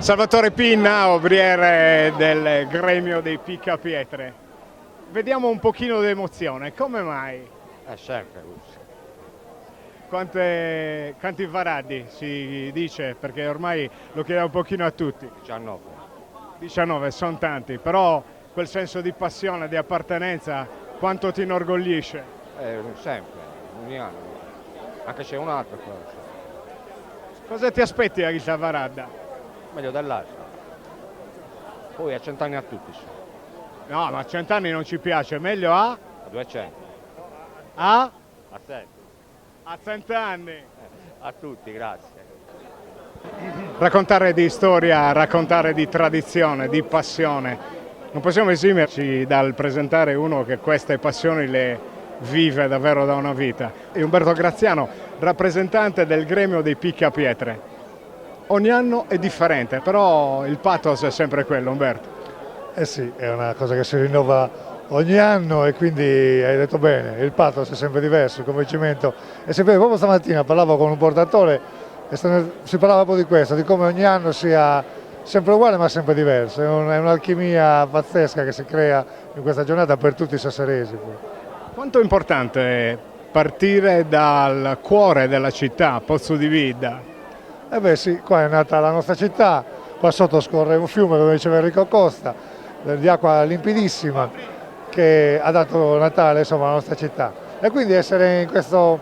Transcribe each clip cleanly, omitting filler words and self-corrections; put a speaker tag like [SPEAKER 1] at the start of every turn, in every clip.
[SPEAKER 1] Salvatore Pinna, obriere del gremio dei Piccapietre. Vediamo un pochino di emozione, come mai?
[SPEAKER 2] È sempre così.
[SPEAKER 1] Quanti varadi si dice? Perché ormai lo chiediamo un pochino a tutti.
[SPEAKER 2] 19.
[SPEAKER 1] 19, sono tanti, però quel senso di passione, di appartenenza, quanto ti inorgoglisce?
[SPEAKER 2] Sempre, ogni anno. Anche se è un altro cosa.
[SPEAKER 1] Cosa ti aspetti da Rita Varadda?
[SPEAKER 2] Meglio dell'altro. Poi a 100 anni a tutti, sì.
[SPEAKER 1] No, ma a 100 anni non ci piace, meglio a?
[SPEAKER 2] A 200.
[SPEAKER 1] A?
[SPEAKER 2] A 7.
[SPEAKER 1] A 100 anni.
[SPEAKER 2] A tutti, grazie.
[SPEAKER 1] Raccontare di storia, raccontare di tradizione, di passione. Non possiamo esimerci dal presentare uno che queste passioni le vive davvero da una vita. È Umberto Graziano, rappresentante del gremio dei Piccapietre. Ogni anno è differente, però il pathos è sempre quello, Umberto.
[SPEAKER 3] Eh sì, è una cosa che si rinnova ogni anno e quindi hai detto bene, il pathos è sempre diverso, il convincimento è sempre. Proprio stamattina parlavo con un portatore e si parlava proprio di questo, di come ogni anno sia sempre uguale ma sempre diverso, è un'alchimia pazzesca che si crea in questa giornata per tutti i sasseresi.
[SPEAKER 1] Quanto è importante partire dal cuore della città, Pozzo di Vidda?
[SPEAKER 3] Eh beh sì, qua è nata la nostra città, qua sotto scorre un fiume, come diceva Enrico Costa, di acqua limpidissima, che ha dato Natale insomma, alla nostra città. E quindi essere in questo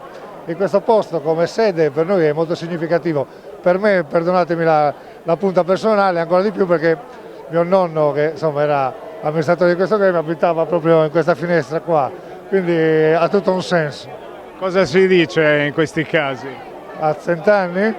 [SPEAKER 3] posto come sede per noi è molto significativo. Per me, perdonatemi la punta personale, ancora di più perché mio nonno, che insomma era amministratore di questo gremio, abitava proprio in questa finestra qua, quindi ha tutto un senso.
[SPEAKER 1] Cosa si dice in questi casi?
[SPEAKER 3] A 100 anni?